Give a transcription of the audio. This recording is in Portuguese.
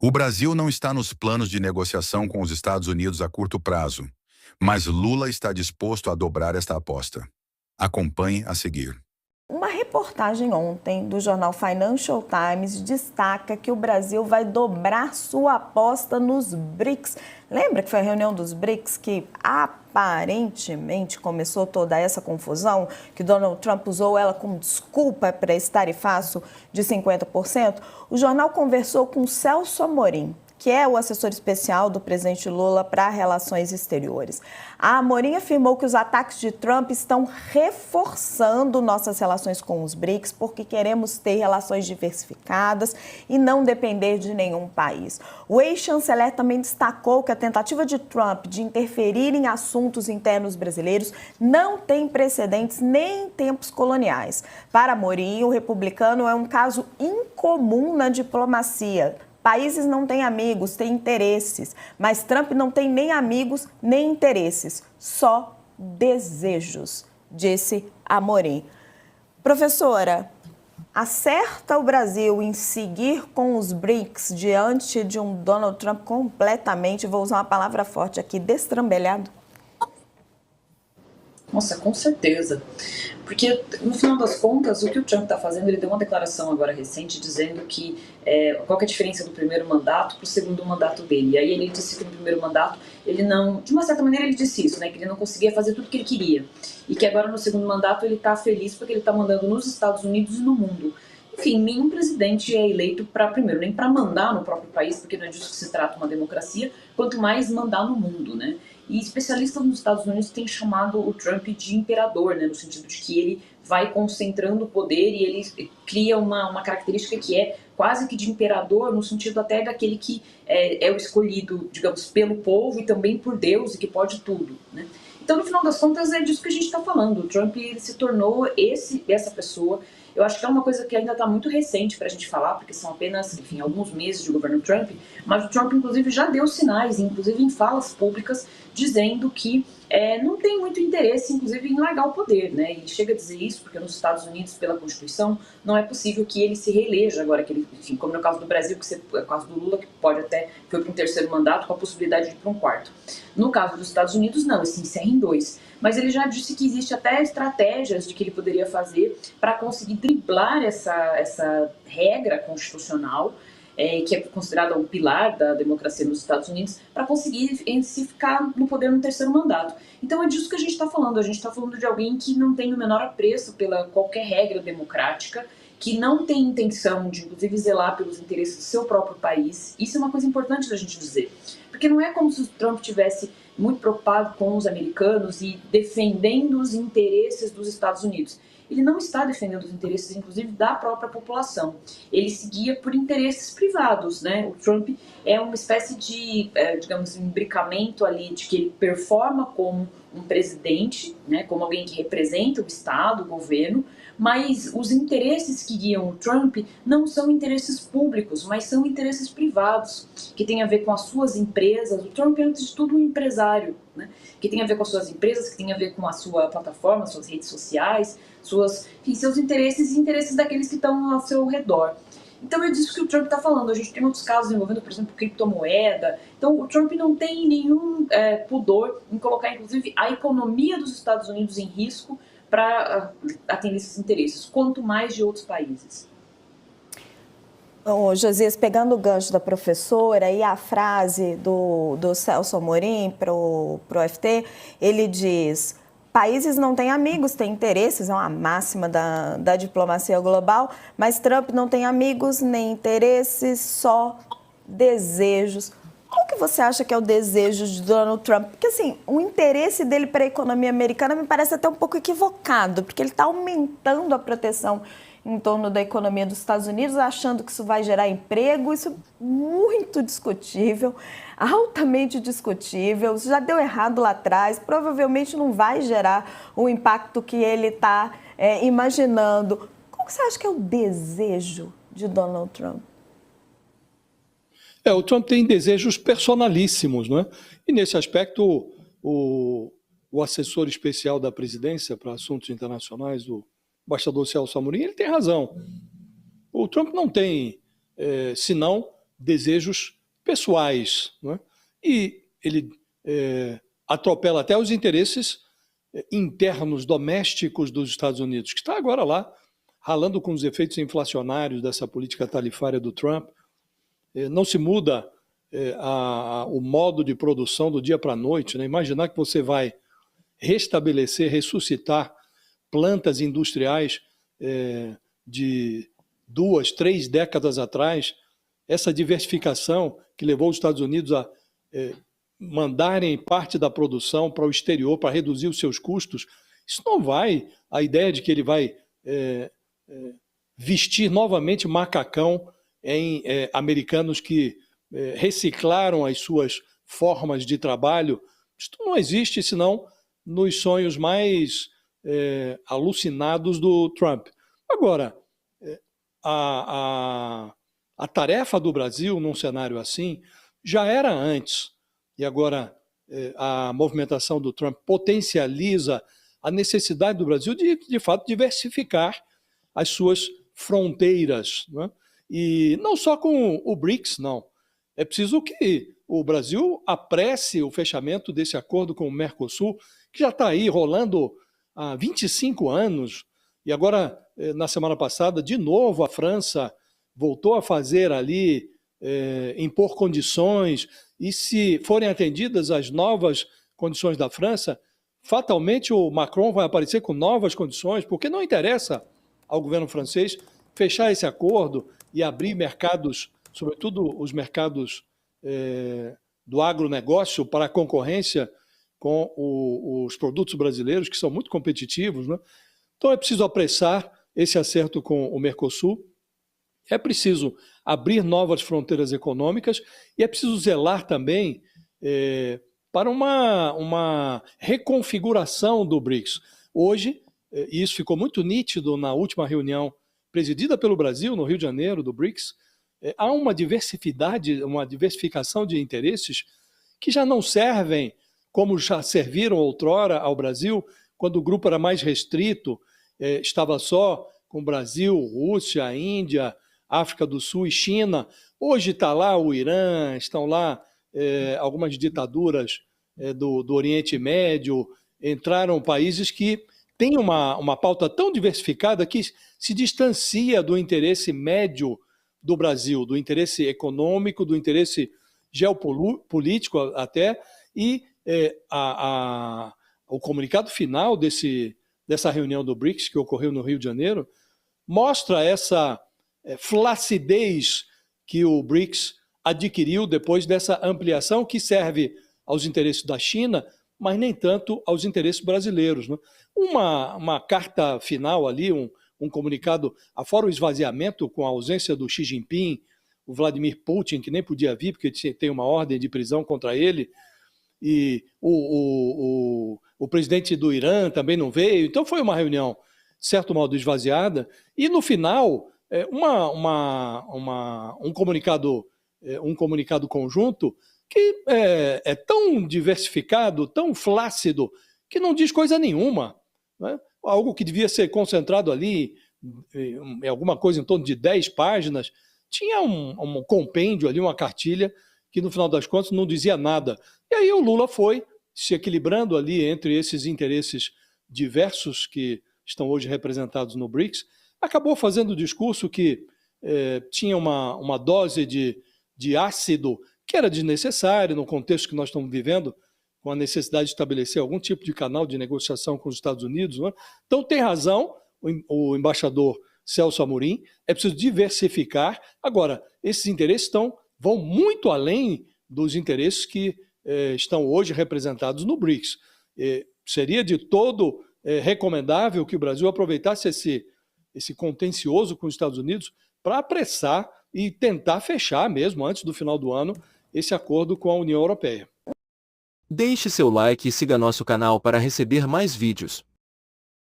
O Brasil não está nos planos de negociação com os Estados Unidos a curto prazo, mas Lula está disposto a dobrar esta aposta. Acompanhe a seguir. Uma reportagem ontem do jornal Financial Times destaca que o Brasil vai dobrar sua aposta nos BRICS. Lembra que foi a reunião dos BRICS que aparentemente começou toda essa confusão, que Donald Trump usou ela como desculpa para esse tarifaço de 50%? O jornal conversou com Celso Amorim, que é o assessor especial do presidente Lula para relações exteriores. A Amorim afirmou que os ataques de Trump estão reforçando nossas relações com os BRICS, porque queremos ter relações diversificadas e não depender de nenhum país. O ex-chanceler também destacou que a tentativa de Trump de interferir em assuntos internos brasileiros não tem precedentes nem em tempos coloniais. Para Amorim, o republicano é um caso incomum na diplomacia. Países não têm amigos, têm interesses, mas Trump não tem nem amigos nem interesses, só desejos, disse Amorim. Professora, acerta o Brasil em seguir com os BRICS diante de um Donald Trump completamente, vou usar uma palavra forte aqui, destrambelhado? Nossa, com certeza. Porque, no final das contas, o que o Trump está fazendo, ele deu uma declaração agora recente dizendo que qual que é a diferença do primeiro mandato para o segundo mandato dele. E aí ele disse que no primeiro mandato ele não, de uma certa maneira ele disse isso, né, que ele não conseguia fazer tudo o que ele queria. E que agora no segundo mandato ele está feliz porque ele está mandando nos Estados Unidos e no mundo. Enfim, nenhum presidente é eleito para, primeiro, nem para mandar no próprio país, porque não é disso que se trata uma democracia, quanto mais mandar no mundo, né? E especialistas nos Estados Unidos têm chamado o Trump de imperador, né, no sentido de que ele vai concentrando o poder e ele cria uma característica que é quase que de imperador, no sentido até daquele que é o escolhido, digamos, pelo povo e também por Deus e que pode tudo, né? Então, no final das contas, é disso que a gente está falando. O Trump ele se tornou essa pessoa. Eu acho que é uma coisa que ainda está muito recente para a gente falar, porque são apenas, enfim, alguns meses de governo Trump, mas o Trump, inclusive, já deu sinais, inclusive em falas públicas, dizendo que não tem muito interesse, inclusive, em largar o poder, né? E chega a dizer isso porque nos Estados Unidos, pela Constituição, não é possível que ele se reeleja agora, que ele, enfim, como no caso do Brasil, é o caso do Lula, que pode até foi para um terceiro mandato com a possibilidade de ir para um quarto. No caso dos Estados Unidos, não, ele se encerra em 2. Mas ele já disse que existe até estratégias de que ele poderia fazer para conseguir driblar essa regra constitucional, que é considerada um pilar da democracia nos Estados Unidos, para conseguir se ficar no poder no terceiro mandato. Então é disso que a gente está falando. A gente está falando de alguém que não tem o menor apreço pela qualquer regra democrática, que não tem intenção de, inclusive, zelar pelos interesses do seu próprio país. Isso é uma coisa importante da gente dizer. Porque não é como se o Trump tivesse muito preocupado com os americanos e defendendo os interesses dos Estados Unidos. Ele não está defendendo os interesses, inclusive, da própria população. Ele seguia por interesses privados, né? O Trump é uma espécie de, digamos, imbricamento ali de que ele performa como um presidente, né? Como alguém que representa o Estado, o governo, mas os interesses que guiam o Trump não são interesses públicos, mas são interesses privados, que têm a ver com as suas empresas. O Trump é, antes de tudo, um empresário, né? Que tem a ver com as suas empresas, que tem a ver com a sua plataforma, suas redes sociais, seus interesses e interesses daqueles que estão ao seu redor. Então é disso que o Trump está falando. A gente tem outros casos envolvendo, por exemplo, criptomoeda. Então o Trump não tem nenhum pudor em colocar, inclusive, a economia dos Estados Unidos em risco para atender esses interesses, quanto mais de outros países. Josias, pegando o gancho da professora e a frase do Celso Amorim para o FT, ele diz: países não têm amigos, têm interesses, é uma máxima da diplomacia global, mas Trump não tem amigos nem interesses, só desejos. Qual que você acha que é o desejo de Donald Trump? Porque, assim, o interesse dele para a economia americana me parece até um pouco equivocado, porque ele está aumentando a proteção em torno da economia dos Estados Unidos, achando que isso vai gerar emprego. Isso é muito discutível, altamente discutível. Isso já deu errado lá atrás, provavelmente não vai gerar o impacto que ele está imaginando. Qual que você acha que é o desejo de Donald Trump? O Trump tem desejos personalíssimos, não é? E nesse aspecto, o assessor especial da presidência para assuntos internacionais, o embaixador Celso Amorim, ele tem razão. O Trump não tem senão desejos pessoais, não é? E ele atropela até os interesses internos, domésticos dos Estados Unidos, que está agora lá, ralando com os efeitos inflacionários dessa política tarifária do Trump. Não se muda o modo de produção do dia para a noite, né? Imaginar que você vai restabelecer, ressuscitar plantas industriais de 2, 3 décadas atrás, essa diversificação que levou os Estados Unidos a mandarem parte da produção para o exterior para reduzir os seus custos, isso não vai. A ideia de que ele vai vestir novamente macacão em americanos que reciclaram as suas formas de trabalho, isso não existe senão nos sonhos mais alucinados do Trump. Agora, a tarefa do Brasil num cenário assim já era antes, e agora a movimentação do Trump potencializa a necessidade do Brasil de fato, diversificar as suas fronteiras, né? E não só com o BRICS, não. É preciso que o Brasil apresse o fechamento desse acordo com o Mercosul, que já está aí rolando há 25 anos, e agora, na semana passada, de novo, a França voltou a fazer ali, impor condições, e se forem atendidas as novas condições da França, fatalmente o Macron vai aparecer com novas condições, porque não interessa ao governo francês fechar esse acordo e abrir mercados, sobretudo os mercados do agronegócio, para a concorrência com os produtos brasileiros, que são muito competitivos, né? Então é preciso apressar esse acerto com o Mercosul, é preciso abrir novas fronteiras econômicas e é preciso zelar também para uma reconfiguração do BRICS. Hoje, e isso ficou muito nítido na última reunião presidida pelo Brasil, no Rio de Janeiro, do BRICS, há uma diversificação de interesses que já não servem como já serviram outrora ao Brasil, quando o grupo era mais restrito, estava só com Brasil, Rússia, Índia, África do Sul e China. Hoje está lá o Irã, estão lá algumas ditaduras do Oriente Médio, entraram países que têm uma pauta tão diversificada que se distancia do interesse médio do Brasil, do interesse econômico, do interesse geopolítico até, e o comunicado final dessa reunião do BRICS, que ocorreu no Rio de Janeiro, mostra essa flacidez que o BRICS adquiriu depois dessa ampliação, que serve aos interesses da China, mas nem tanto aos interesses brasileiros, né? Uma carta final ali, um comunicado, afora o esvaziamento com a ausência do Xi Jinping, o Vladimir Putin, que nem podia vir, porque tem uma ordem de prisão contra ele, e o presidente do Irã também não veio. Então foi uma reunião, de certo modo, esvaziada, e no final, um comunicado conjunto que é tão diversificado, tão flácido, que não diz coisa nenhuma, né? Algo que devia ser concentrado ali em alguma coisa em torno de 10 páginas, tinha um compêndio ali, uma cartilha, que no final das contas não dizia nada. E aí o Lula foi se equilibrando ali entre esses interesses diversos que estão hoje representados no BRICS, acabou fazendo um discurso que tinha uma dose de ácido que era desnecessário no contexto que nós estamos vivendo, com a necessidade de estabelecer algum tipo de canal de negociação com os Estados Unidos, né? Então tem razão o embaixador Celso Amorim, é preciso diversificar. Agora, esses interesses vão muito além dos interesses que estão hoje representados no BRICS. Seria de todo recomendável que o Brasil aproveitasse esse contencioso com os Estados Unidos para apressar e tentar fechar mesmo, antes do final do ano, esse acordo com a União Europeia. Deixe seu like e siga nosso canal para receber mais vídeos.